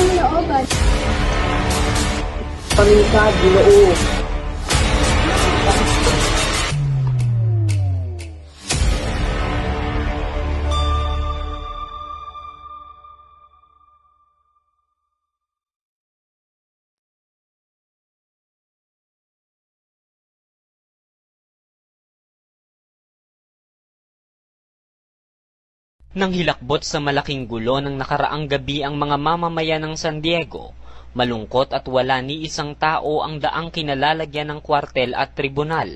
ng looban. Paminta, Ginoo. Nang hilakbot sa malaking gulo ng nakaraang gabi ang mga mamamayan ng San Diego, malungkot at wala ni isang tao ang daang kinalalagyan ng kwartel at tribunal.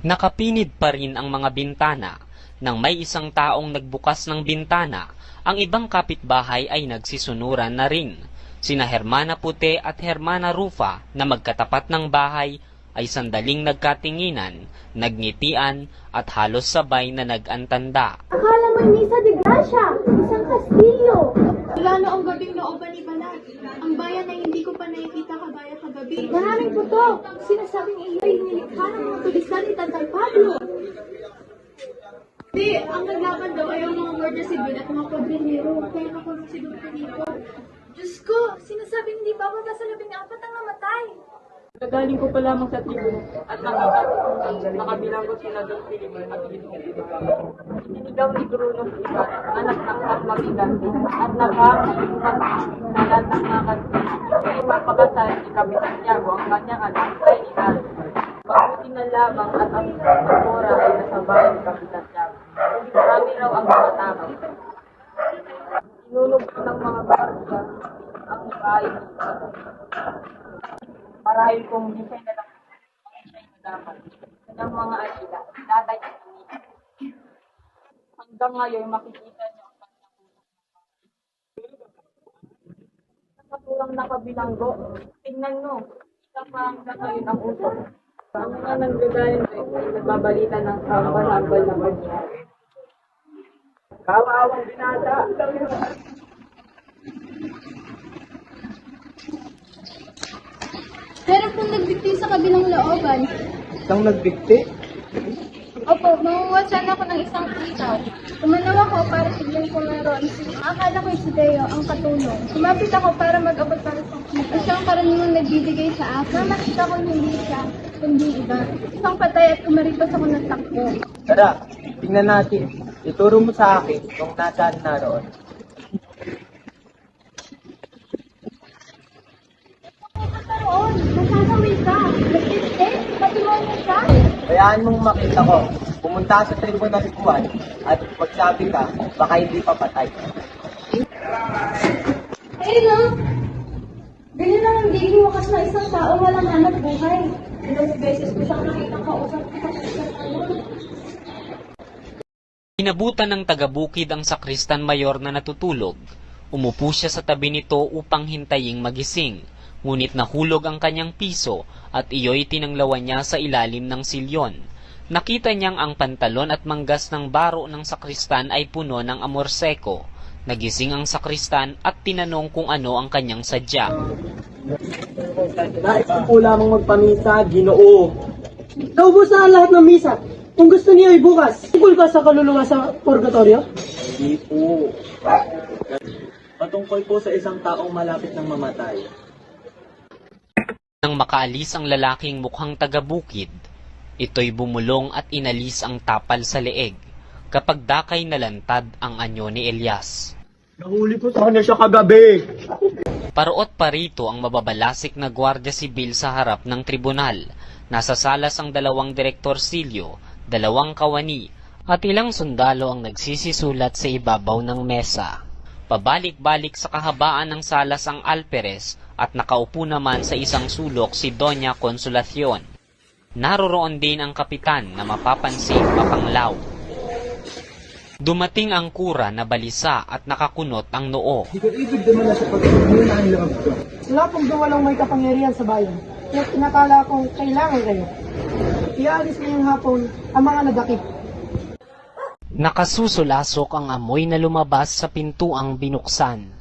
Nakapinid pa rin ang mga bintana. Nang may isang taong nagbukas ng bintana, ang ibang kapitbahay ay nagsisunuran na rin. Sina Hermana Pute at Hermana Rufa na magkatapat ng bahay ay sandaling nagkatinginan, nagngitian at halos sabay na nag-antanda. Akala mo'y Misa de Gracia, isang kastilyo. Wala na ang gabing looban ni Banat. Ang bayan ay hindi ko pa nakikita kagaya kagabi. Maraming putok. Sinasabing iyo'y nilikha ng mga tulisan ni Tatay Pablo. Hindi, ang naglaban daw ay ang mga Guardia Civil at mga Padrinero. Kaya nakulong si Don Benito. Diyos ko, sinasabing hindi bababa sa 14 ang namatay. Kagaling ko pa lamang sa tribunal at nakita ko nakabilanggo sila Don Filipe at Ginoo. Sinigaw ni Bruno Ibar, anak ng Magmagigante, at nakakalimutan na lahat ng mga kasama. Kaya mapakasal si Kapitan Tiago ang kanyang anak ay inal. Mabuti na lamang at ang Tamora ay nasa bahay ni Kapitan Tiago. Marami raw ang mga tama. Sinunog ng mga barya ang bahay ni marahil kung di siya nalang ang siya'y nadaman ng mga alila, daday at inita. Hanggang ngayon, makikita niyo ang kanyang nakatulang na kabilanggo. Tingnan mo, isa pa hanggang ngayon ang usok. Ang mga nanggagaling ay nagbabalita ng sambal-sambal na mangyari. Kawaawang binata! Meron pong nagbigti sa kabilang looban. Isang nagbigti? Opo, mangunguwasan ako ng isang ikaw. Tumanaw ako para tignan ko meron. Akala ko'y si Deo ang katulong. Kumapit ako para mag-abot para sa kita. Isang karaniwang nagbibigay sa akin. Makita ko hindi siya, kundi iba. Isang patay at kumaripas ako ng takbo. Tara, tingnan natin. Ituro mo sa akin kung nasaan naroon. Karoon, nasasaway ka. Nagbibigay, patuloy ka. Bayaan mong makita ko. Pumunta sa tribunal Juan at magsabi ka, baka hindi pa patay. Ayun no? Ganyan lang ang diging wakas na isang tao walang hanap buhay. Ilang beses ko siyang nakitang kausap ko sa Inabutan ng taga-bukid ang sakristan mayor na natutulog. Umupo siya sa tabi nito upang hintaying magising. Ngunit nahulog ang kanyang piso at iyo'y tinanglawan niya sa ilalim ng silyon. Nakita niyang ang pantalon at manggas ng baro ng sakristan ay puno ng amorseko. Nagising ang sakristan at tinanong kung ano ang kanyang sadya. Nais ko po lamang magpamisa, Ginoo. Naubos na ang lahat ng misa. Kung gusto niyo bukas, tungkol ba sa kaluluwa sa purgatorio? Hindi po. Patungkol po sa isang taong malapit ng mamatay. Nang makaalis ang lalaking mukhang taga-bukid, ito'y bumulong at inalis ang tapal sa leeg. Kapag dakay nalantad ang anyo ni Elias. Nahuli ko sana siya kagabi. Paruot pa rito ang mababalasik na Guardia Sibil sa harap ng tribunal. Nasa salas ang 2 direktorsilyo, 2 kawani, at ilang sundalo ang nagsisisulat sa ibabaw ng mesa. Pabalik-balik sa kahabaan ng salas ang alperes at nakaupo naman sa isang sulok si Doña Consolacion. Naroroon din ang kapitan na mapapansin mapanglaw. Dumating ang kura na balisa at nakakunot ang noo. Di ko ibig naman na sa pagkakamuna ang loob ko. Wala pong walang may kapangyarihan sa bayan. Kaya pinakala kong kailangan kayo. Iaalis ngayong hapon ang mga nadakip. Nakasusulasok ang amoy na lumabas sa pintuang binuksan.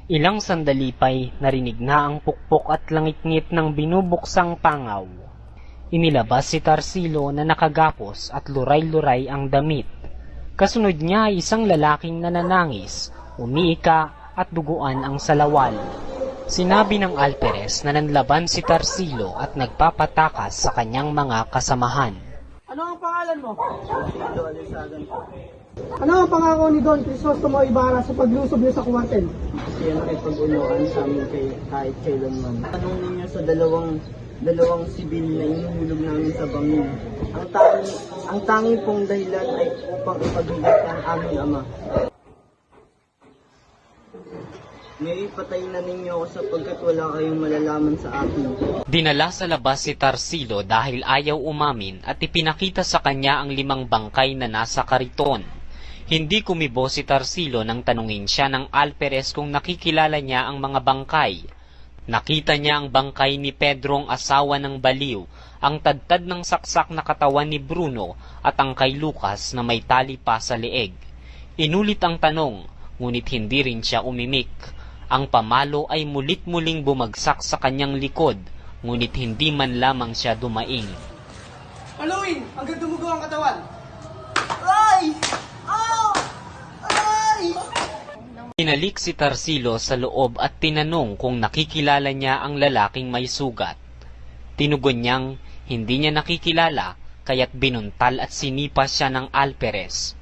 Ilang sandali pa'y narinig na ang pukpok at langit-ngit ng binubuksang pangaw. Inilabas si Tarsilo na nakagapos at luray-luray ang damit. Kasunod niya ay isang lalaking nananangis, umiika at duguan ang salawal. Sinabi ng Alperes na nanlaban si Tarsilo at nagpapatakas sa kanyang mga kasamahan. Ano ang pangalan mo? Tarsilo Alisagan po. Ano ang pangako ni Don Crisostomo Ibarra sa paglusob niya sa kuwartel? Siya nakipag-unuan sa amin kahit kailanman. Tanong ninyo sa dalawang sibil na inuhulog namin sa bangin. Ang tanging pong dahilan ay upang ipaghigat ang aming ama. Ngayon patayin na ninyo ako sapagkat wala kayong malalaman sa akin. Dinala sa labas si Tarsilo dahil ayaw umamin at ipinakita sa kanya ang 5 bangkay na nasa kariton. Hindi kumibo si Tarsilo nang tanungin siya ng Alperes kung nakikilala niya ang mga bangkay. Nakita niya ang bangkay ni Pedrong asawa ng baliw, ang tadtad ng saksak na katawan ni Bruno at ang kay Lucas na may tali pa sa leeg. Inulit ang tanong, ngunit hindi rin siya umimik. Ang pamalo ay mulit-muling bumagsak sa kanyang likod, ngunit hindi man lamang siya dumaing. Paluin! Hanggang dumugo ang katawan! Ay! Oh! Ay! Pinalik si Tarsilo sa loob at tinanong kung nakikilala niya ang lalaking may sugat. Tinugon niyang hindi niya nakikilala, kaya't binuntal at sinipa siya ng Alperes.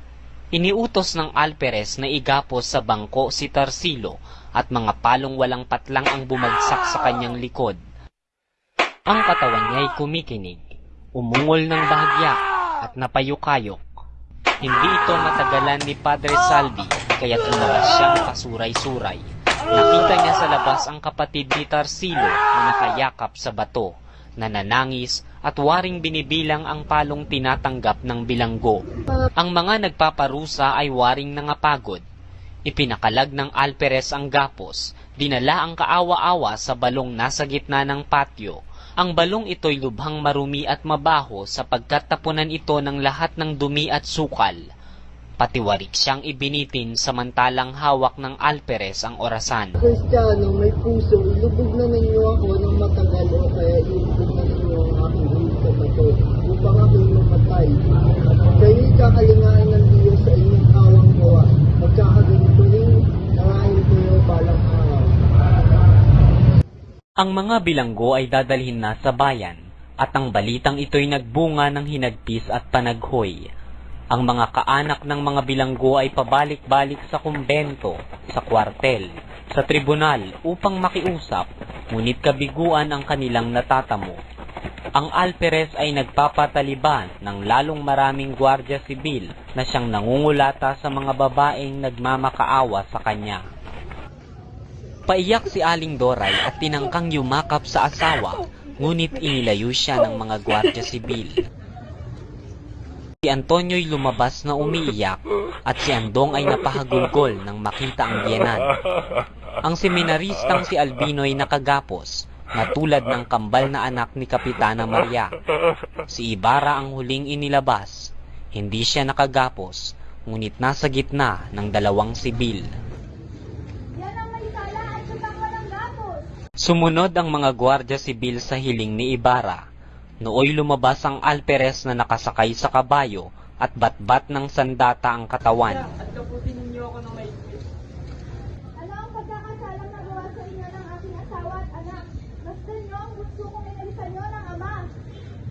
Iniutos ng Alperes na igapos sa bangko si Tarsilo at mga palong walang patlang ang bumagsak sa kanyang likod. Ang katawan niya ay kumikinig, umungol ng bahagya at napayukayok. Hindi ito matagalan ni Padre Salvi, kaya't lumabas siyang pasuray-suray. Nakita niya sa labas ang kapatid ni Tarsilo na nakayakap sa bato, nananangis at waring binibilang ang palong tinatanggap ng bilanggo. Ang mga nagpaparusa ay waring nangapagod. Ipinakalag ng Alperes ang gapos, dinala ang kaawa-awa sa balong nasa gitna ng patio. Ang balong ito'y lubhang marumi at mabaho sapagkat tapunan ito ng lahat ng dumi at sukal. Patiwarik siyang ibinitin samantalang hawak ng Alperes ang orasan. Kristiyano, may puso, ilubog na ninyo ako ng matagal o kaya ilubog na ninyo ang aking ulo sa bato upang ako'y mamatay. Kayo'y kakalingaan ng Diyos sa inyong awang gawa. Magkakaganito rin, narahin kayo balang araw. Ang mga bilanggo ay dadalhin na sa bayan at ang balitang ito'y nagbunga ng hinagpis at panaghoy. Ang mga kaanak ng mga bilanggo ay pabalik-balik sa kumbento, sa kwartel, sa tribunal upang makiusap, ngunit kabiguan ang kanilang natatamo. Ang Alperes ay nagpapataliban ng lalong maraming gwardiya sibil na siyang nangungulata sa mga babaeng nagmamakaawa sa kanya. Paiyak si Aling Doray at tinangkang yumakap sa asawa, ngunit inilayo siya ng mga gwardiya sibil. Si Antonio'y lumabas na umiiyak at si Andong ay napahagulgol nang makita ang biyenan. Ang seminaristang si Albino'y nakagapos, na tulad ng kambal na anak ni Kapitana Maria. Si Ibarra ang huling inilabas. Hindi siya nakagapos, ngunit nasa gitna ng 2 sibil. Yan ang may sala at siyang walang gapos. Sumunod ang mga gwardiya sibil sa hiling ni Ibarra. Nooy lumabas ang Alperes na nakasakay sa kabayo at batbat ng sandata ang katawan. At kaputin ninyo ako ng maigpit. Ano ang pagkakasalang nagawa sa inyo ng aking asawa at anak? Basta nyo ang gusto kong inalisan nyo ng ama.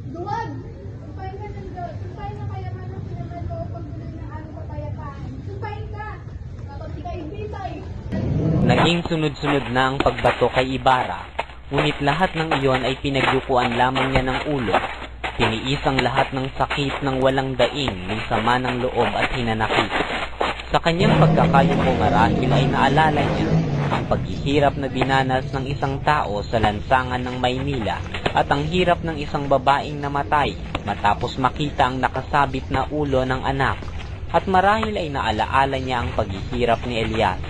Duwag! Sumpahin ka ng Diyos. Sumpahin na kayaman ng sinaman ko pagduloy ng aming kapayapaan. Sumpahin ka! Kapag ika'y bitay! Naging sunod-sunod na ang pagbato kay Ibarra, ngunit lahat ng iyon ay pinagyukuan lamang niya ng ulo. Tiniis ang lahat ng sakit ng walang daing, may sama ng loob at hinanakit. Sa kanyang pagkakayuko marahil ay naalala niya ang paghihirap na dinanas ng isang tao sa lansangan ng Maynila at ang hirap ng isang babaeng namatay matapos makita ang nakasabit na ulo ng anak. At marahil ay naalaala niya ang paghihirap ni Elias.